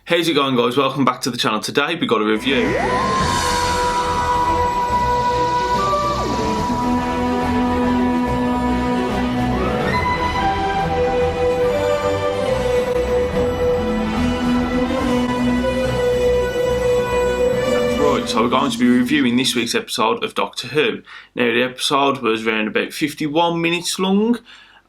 How's it going, guys? Welcome back to the channel. Today we got a review. So we're going to be reviewing this week's episode of Doctor Who. Now the episode was around about 51 minutes long,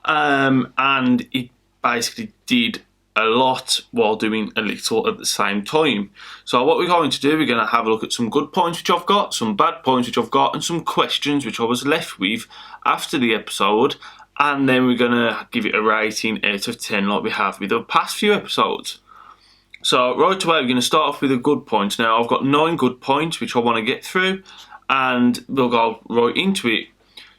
and it basically did a lot while doing a little at the same time. So what we're going to do, we're going to have a look at some good points which I've got, some bad points which I've got, and some questions which I was left with after the episode, and then we're going to give it a rating out of 10 like we have with the past few episodes. So right away, we're going to start off with a good point. Now I've got 9 good points which I want to get through, and we'll go right into it.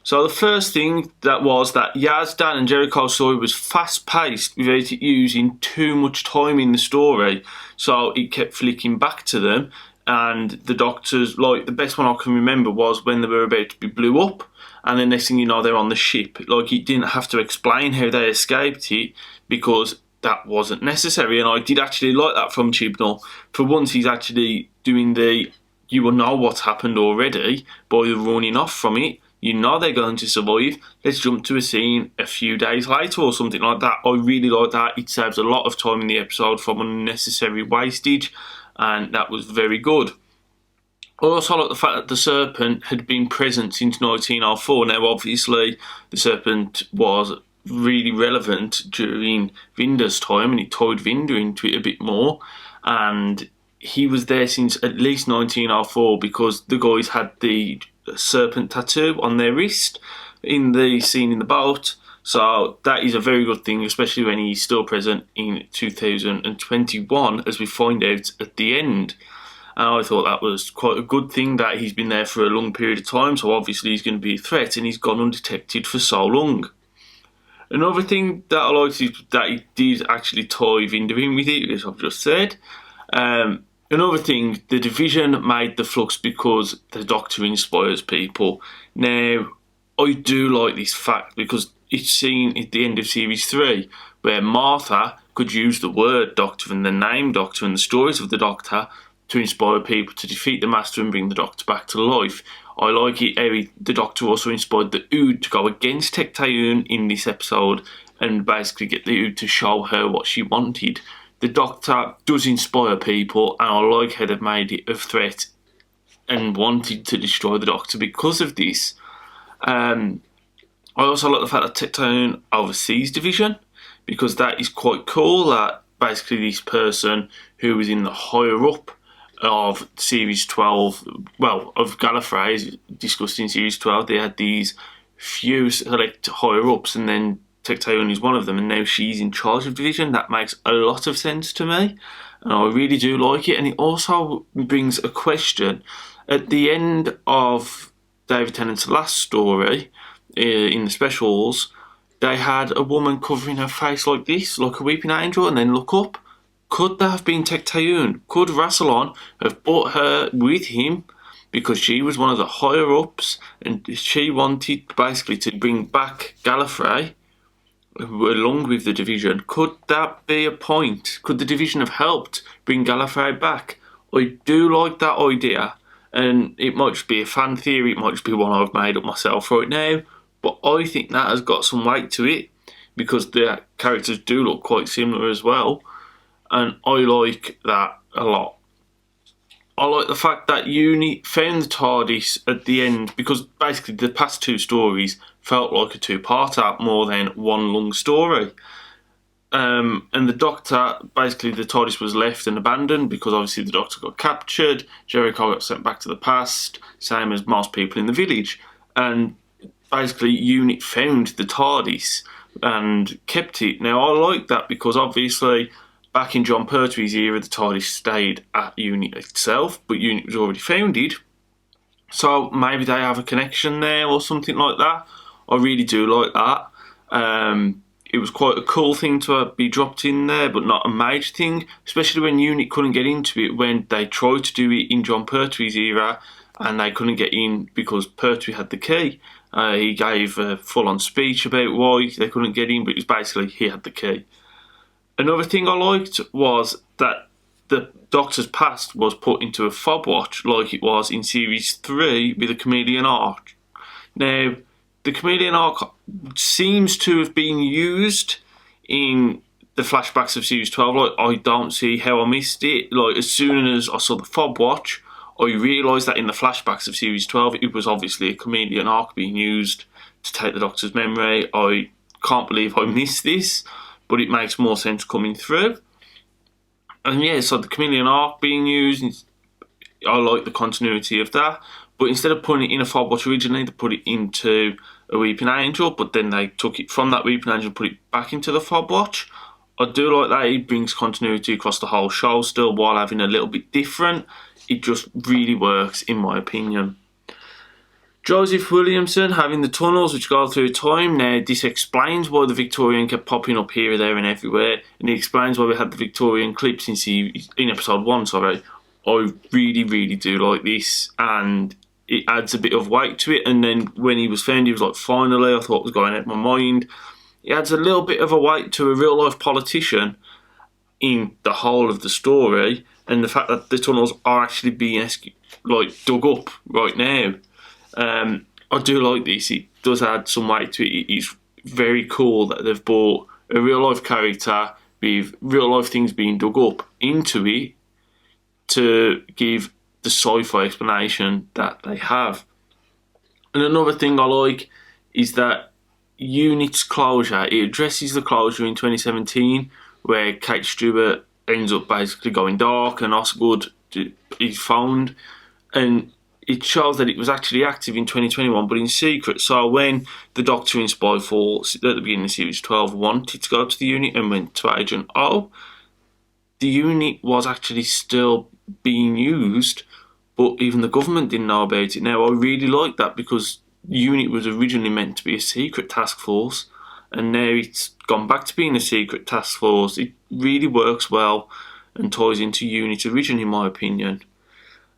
So the first thing that was that Yaz, Dan and Jericho's story was fast-paced without it using too much time in the story. So it kept flicking back to them, and the Doctors, like the best one I can remember was when they were about to be blew up, and then next thing you know they're on the ship. Like it didn't have to explain how they escaped it because that wasn't necessary, and I did actually like that from Chibnall. For once he's actually doing the, you will know what's happened already by running off from it. You know they're going to survive. Let's jump to a scene a few days later or something like that. I really like that. It saves a lot of time in the episode from unnecessary wastage, and that was very good. I also like the fact that the Serpent had been present since 1904. Now, obviously, the Serpent was really relevant during Vinder's time, and it tied Vinder into it a bit more. And he was there since at least 1904 because the guys had the serpent tattoo on their wrist in the scene in the boat. So that is a very good thing, especially when he's still present in 2021, as we find out at the end. And I thought that was quite a good thing that he's been there for a long period of time, so obviously he's going to be a threat, and he's gone undetected for so long. Another thing that I liked is that he did actually tie Vinder in with it, as I've just said. Another thing, the Division made the flux because the Doctor inspires people. Now, I do like this fact because it's seen at the end of Series 3 where Martha could use the word Doctor and the name Doctor and the stories of the Doctor to inspire people to defeat the Master and bring the Doctor back to life. I like it how the Doctor also inspired the Ood to go against Tecteun in this episode and basically get the Ood to show her what she wanted. The Doctor does inspire people, and I like how they've made it a threat and wanted to destroy the Doctor because of this. I also like the fact that Tecteun oversees Division, because that is quite cool that basically this person who was in the higher up of Series 12, well, of Gallifrey, as discussed in Series 12, they had these few select higher ups, and then Tecteun is one of them, and now she's in charge of Division. That makes a lot of sense to me, and I really do like it. And it also brings a question. At the end of David Tennant's last story, in the specials, they had a woman covering her face like this, like a weeping angel, and then look up. Could that have been Tecteun? Could Rassilon have brought her with him because she was one of the higher ups and she wanted basically to bring back Gallifrey along with the Division? Could that be a point? Could the Division have helped bring Gallifrey back? I do like that idea, and it might just be a fan theory, it might just be one I've made up myself right now, but I think that has got some weight to it because the characters do look quite similar as well, and I like that a lot. I like the fact that Uni found the TARDIS at the end, because basically the past 2 stories felt like a 2-parter more than one long story. And the Doctor, basically the TARDIS was left and abandoned because obviously the Doctor got captured, Jericho got sent back to the past, same as most people in the village. And basically UNIT found the TARDIS and kept it. Now I like that because obviously back in Jon Pertwee's era, the TARDIS stayed at UNIT itself, but UNIT was already founded. So maybe they have a connection there or something like that. I really do like that. It was quite a cool thing to be dropped in there, but not a major thing, especially when UNIT couldn't get into it when they tried to do it in Jon Pertwee's era, and they couldn't get in because Pertwee had the key. He gave a full-on speech about why they couldn't get in, but it was basically he had the key. Another thing I liked was that the Doctor's past was put into a fob watch like it was in Series 3 with the Chameleon Arc. Now, the Chameleon Arc seems to have been used in the flashbacks of Series 12. Like, I don't see how I missed it. Like, as soon as I saw the fob watch, I realised that in the flashbacks of Series 12, it was obviously a Chameleon Arc being used to take the Doctor's memory. I can't believe I missed this, but it makes more sense coming through. And yeah, so the Chameleon Arc being used, I like the continuity of that. But instead of putting it in a fob watch originally, they put it into a Weeping Angel, but then they took it from that Weeping Angel and put it back into the fob watch. I do like that. It brings continuity across the whole show still, while having a little bit different. It just really works, in my opinion. Joseph Williamson having the tunnels which go through time. Now, this explains why the Victorian kept popping up here, there and everywhere, and it explains why we had the Victorian clips in episode 1, sorry. I really, really do like this, and it adds a bit of weight to it. And then when he was found, he was like, finally, I thought it was going out of my mind. It adds a little bit of a weight to a real-life politician in the whole of the story, and the fact that the tunnels are actually being dug up right now. I do like this. It does add some weight to it. It's very cool that they've brought a real-life character with real-life things being dug up into it to give the sci-fi explanation that they have. And another thing I like is that Unit's closure. It addresses the closure in 2017 where Kate Stewart ends up basically going dark and Osgood is found, and it shows that it was actually active in 2021 but in secret. So when the Doctor in Spyfall at the beginning of Series 12 wanted to go to the Unit and went to Agent O, the Unit was actually still being used, but even the government didn't know about it. Now, I really like that because Unit was originally meant to be a secret task force, and now it's gone back to being a secret task force. It really works well and ties into Unit originally, in my opinion.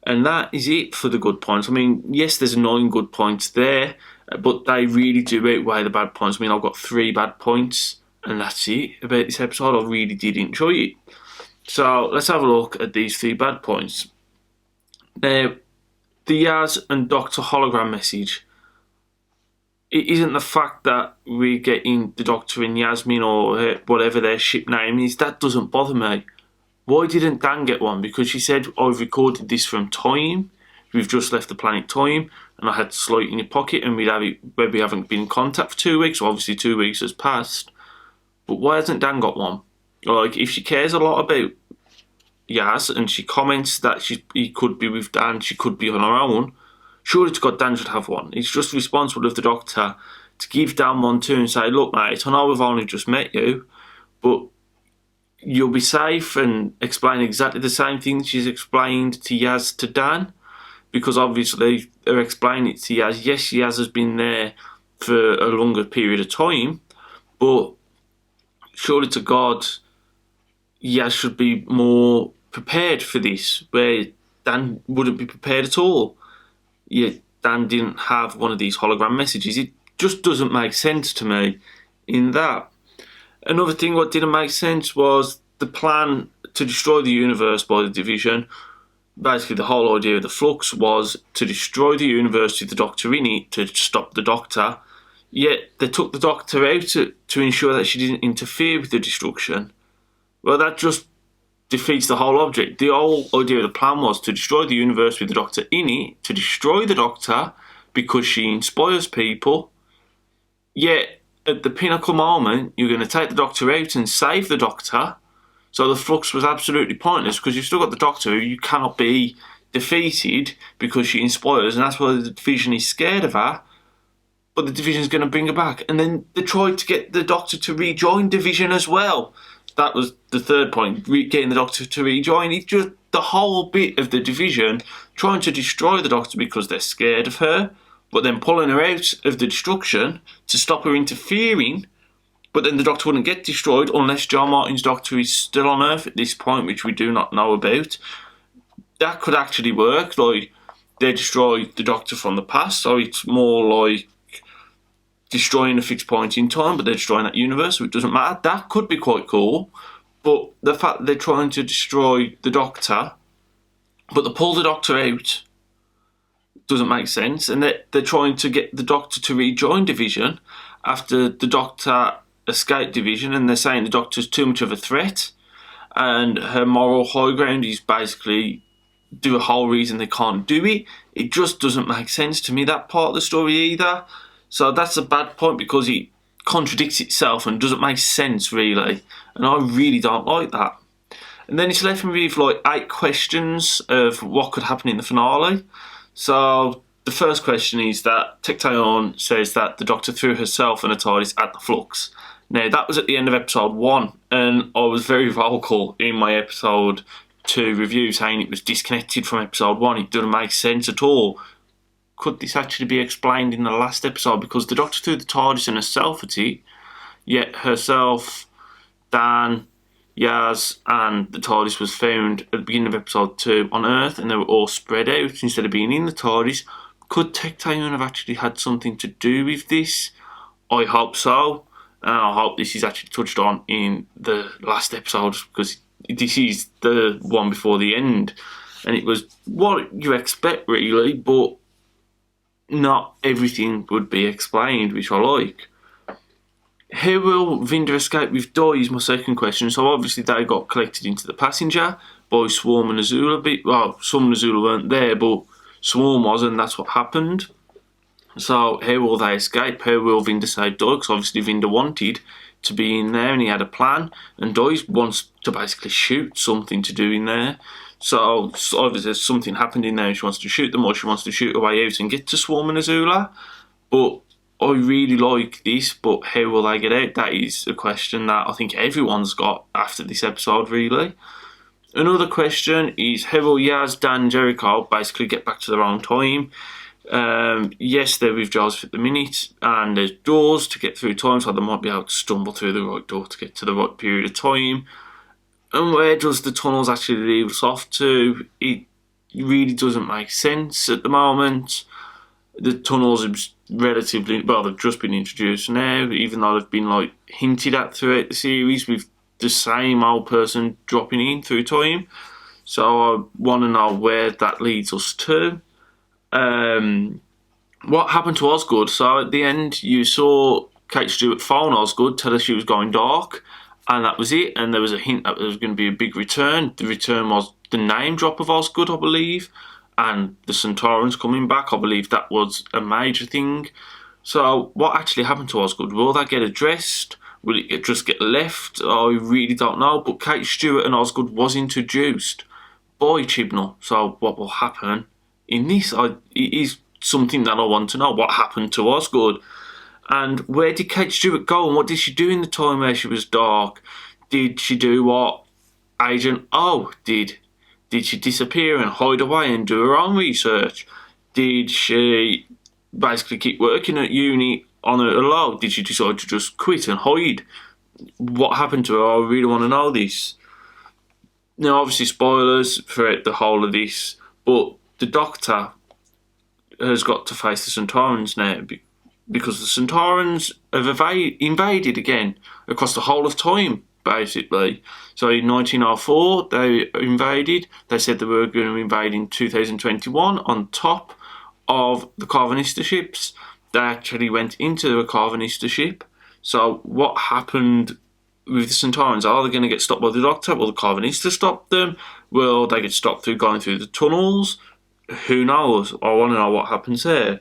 And that is it for the good points. I mean, yes, there's 9 good points there, but they really do outweigh the bad points. I mean, I've got 3 bad points, and that's it about this episode. I really did enjoy it. So let's have a look at these 3 bad points. Now, the Yaz and Doctor hologram message. It isn't the fact that we're getting the Doctor and Yasmin or whatever their ship name is. That doesn't bother me. Why didn't Dan get one? Because she said, I've recorded this from Time. We've just left the planet Time, and I had to slide it in your pocket, and we haven't been in contact for 2 weeks. So obviously 2 weeks has passed. But why hasn't Dan got one? Like, if she cares a lot about Yaz and she comments that he could be with Dan, she could be on her own, surely to God Dan should have one. It's just responsible of the Doctor to give Dan one too and say, look mate, I know we've only just met you, but you'll be safe, and explain exactly the same thing she's explained to Yaz to Dan, because obviously they're explaining it to Yaz. Yes, Yaz has been there for a longer period of time, but surely to God Yaz should be more prepared for this, where Dan wouldn't be prepared at all. Yet Dan didn't have one of these hologram messages. It just doesn't make sense to me in that. Another thing what didn't make sense was the plan to destroy the universe by the Division. Basically, the whole idea of the Flux was to destroy the universe with the Doctor in it to stop the Doctor. Yet they took the Doctor out to ensure that she didn't interfere with the destruction. Well, that just defeats the whole object. The whole idea of the plan was to destroy the universe with the Doctor in it, to destroy the Doctor because she inspires people. Yet at the pinnacle moment, you're going to take the Doctor out and save the Doctor. So the Flux was absolutely pointless, because you've still got the Doctor who you cannot be defeated because she inspires, and that's why the Division is scared of her. But the Division's going to bring her back. And then they tried to get the Doctor to rejoin Division as well. That was the third point, getting the Doctor to rejoin. It's just the whole bit of the Division trying to destroy the Doctor because they're scared of her, but then pulling her out of the destruction to stop her interfering. But then the Doctor wouldn't get destroyed unless John Martin's Doctor is still on Earth at this point, which we do not know about. That could actually work. Like, they destroy the Doctor from the past, so it's more like destroying a fixed point in time, but they're destroying that universe, so it doesn't matter. That could be quite cool. But the fact that they're trying to destroy the Doctor, but they pull the Doctor out, doesn't make sense. And they're trying to get the Doctor to rejoin Division after the Doctor escaped Division, and they're saying the Doctor's too much of a threat, and her moral high ground is basically do a whole reason they can't do it. It just doesn't make sense to me, that part of the story either. So that's a bad point, because it contradicts itself and doesn't make sense really, and I really don't like that. And then it's left me with like 8 questions of what could happen in the finale. So the first question is that Tecteun says that the Doctor threw herself and a TARDIS at the Flux. Now, that was at the end of episode 1, and I was very vocal in my episode 2 review saying it was disconnected from episode 1. It doesn't make sense at all. Could this actually be explained in the last episode? Because the Doctor threw the TARDIS and herself at it, yet herself, Dan, Yaz, and the TARDIS was found at the beginning of episode 2 on Earth, and they were all spread out instead of being in the TARDIS. Could Tecteun have actually had something to do with this? I hope so. And I hope this is actually touched on in the last episode, because this is the one before the end. And it was what you expect, really, but not everything would be explained, which I like. How will Vinder escape with Doi is my second question. So obviously they got collected into the passenger by Swarm and Azula. Well, some and Azula weren't there, but Swarm was, and that's what happened. So how will they escape? How will Vinder save Doi? Because obviously Vinder wanted to be in there and he had a plan, and Doi wants to basically shoot something to do in there. So obviously something happened in there and she wants to shoot them, or she wants to shoot her way out and get to Swarm and Azula. But I really like this, but how will they get out? That is a question that I think everyone's got after this episode, really. Another question is, how will Yaz, Dan, and Jericho basically get back to their own time? Yes, they're with Joseph at the minute, and there's doors to get through time, so they might be able to stumble through the right door to get to the right period of time. And where does the tunnels actually lead us off to? It really doesn't make sense at the moment. The tunnels are relatively, well, they've just been introduced now, even though they've been like hinted at throughout the series with the same old person dropping in through time. So I want to know where that leads us to. What happened to Osgood? So at the end, you saw Kate Stewart phone Osgood, tell her she was going dark, and that was it. And there was a hint that there was going to be a big return. The return was the name drop of Osgood, I believe, and the Centaurans coming back. I believe that was a major thing. So what actually happened to Osgood? Will that get addressed? Will it just get left? I really don't know. But Kate Stewart and Osgood was introduced by Chibnall. So what will happen in this? It is something that I want to know. What happened to Osgood? And where did Kate Stewart go? And what did she do in the time where she was dark? Did she do what Agent O did? Did she disappear and hide away and do her own research? Did she basically keep working at uni on her own? Did she decide to just quit and hide? What happened to her? I really want to know this. Now, obviously, spoilers for the whole of this, but the Doctor has got to face the Centaurans now, because the Centaurans have invaded again across the whole of time, basically. So in 1904, they invaded. They said they were going to invade in 2021 on top of the Carvanista ships. They actually went into the Carvanista ship. So what happened with the Centaurans? Are they going to get stopped by the Doctor? Will the Carvanista stop them? Will they get stopped through going through the tunnels? Who knows? I want to know what happens there.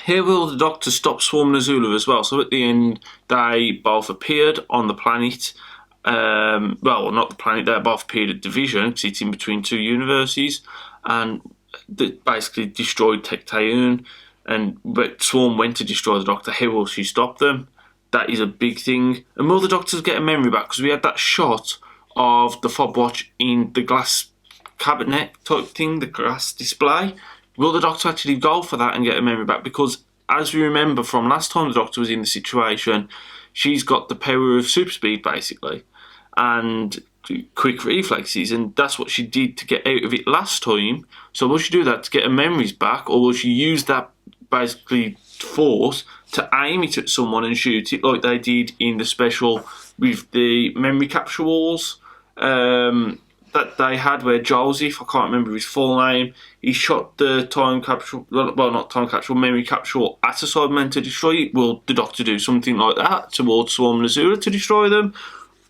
Here will the Doctor stop Swarm and Azula as well. So at the end, they both appeared on the planet. Well, not the planet, they both appeared at Division, because it's in between two universes, and they basically destroyed Tecteun. And but Swarm went to destroy the Doctor. How will she stop them? That is a big thing. And will the Doctor get a memory back? Because we had that shot of the fob watch in the glass cabinet type thing, the glass display. Will the Doctor actually go for that and get a memory back? Because as we remember from last time the Doctor was in the situation, she's got the power of super speed basically and quick reflexes, and that's what she did to get out of it last time. So will she do that to get her memories back, or will she use that basically force to aim it at someone and shoot it like they did in the special with the memory capture walls that they had, where Joseph, I can't remember his full name, he shot the time capsule, well, not time capsule, memory capsule at a Cyberman to destroy it. Will the Doctor do something like that towards Swarm and Azula to destroy them?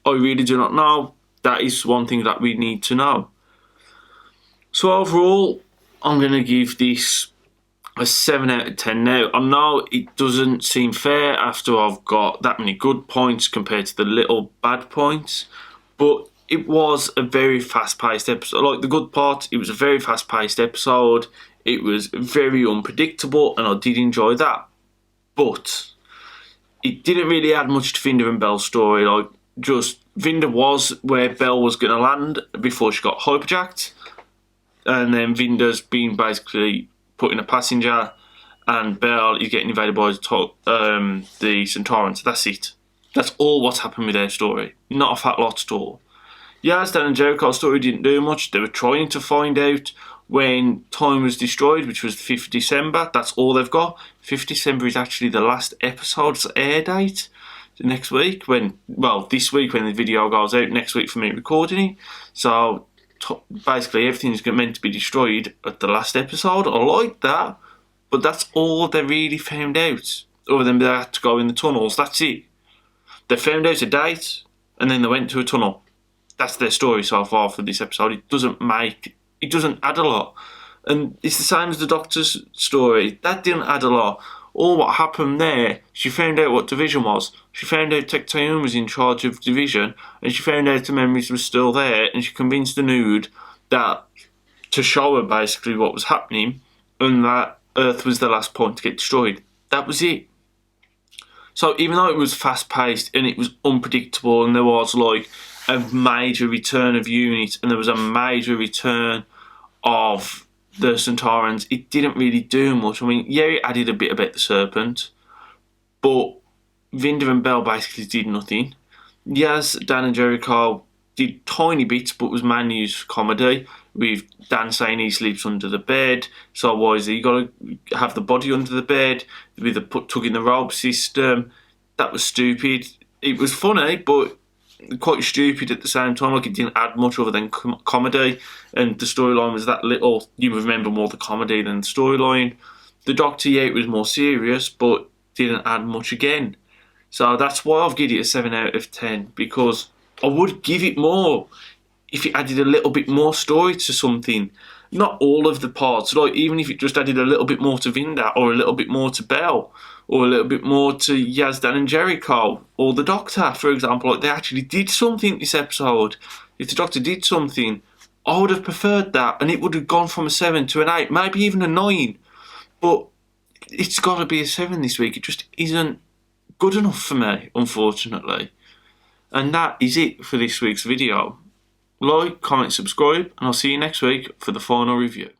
I really do not know. That is one thing that we need to know. So overall, I'm going to give this a 7 out of 10 now. I know it doesn't seem fair after I've got that many good points compared to the little bad points, but it was a very fast-paced episode. Like, the good part, it was a very fast-paced episode. It was very unpredictable, and I did enjoy that. But it didn't really add much to Vinder and Bel's story. Like, just Vinder was where Bel was going to land before she got hyperjacked, and then Vinder's been basically put in a passenger, and Bel is getting invaded by the Centaurans. That's it. That's all what's happened with their story. Not a fat lot at all. Yaz, Dan and Jericho's story didn't do much. They were trying to find out when time was destroyed, which was the 5th of December. That's all they've got. 5th December is actually the last episode's air date. Next week, this week when the video goes out, next week for me recording it. So basically everything's meant to be destroyed at the last episode. I like that, but that's all they really found out. Other than they had to go in the tunnels, that's it. They found out a date, and then they went to a tunnel. That's their story so far for this episode. It doesn't add a lot. And it's the same as the Doctor's story. That didn't add a lot. All what happened there, she found out what Division was. She found out Tecteun was in charge of Division, and she found out the memories were still there, and she convinced the Nude that to show her basically what was happening, and that Earth was the last point to get destroyed. That was it. So even though it was fast-paced and it was unpredictable, and there was like a major return of units, and there was a major return of the Centaurans, it didn't really do much. I mean, yeah, it added a bit about the Serpent, but Vinder and Bel basically did nothing. Yes, Dan and Jericho did tiny bits, but was mainly used for comedy, with Dan saying he sleeps under the bed, so why is he got to have the body under the bed, with the tugging the rope system. That was stupid. It was funny, but quite stupid at the same time. Like, it didn't add much other than comedy, and the storyline was that little. You remember more the comedy than the storyline. The Doctor, yeah, it was more serious, but didn't add much again. So that's why I've given it a 7 out of 10, because I would give it more if it added a little bit more story to something. Not all of the parts, like even if it just added a little bit more to Vinder, or a little bit more to Bel, or a little bit more to Yaz, Dan and Jericho, or the Doctor, for example. Like, they actually did something this episode. If the Doctor did something, I would have preferred that, and it would have gone from a 7 to an 8, maybe even a 9. But it's got to be a 7 this week. It just isn't good enough for me, unfortunately. And that is it for this week's video. Like, comment, subscribe, and I'll see you next week for the final review.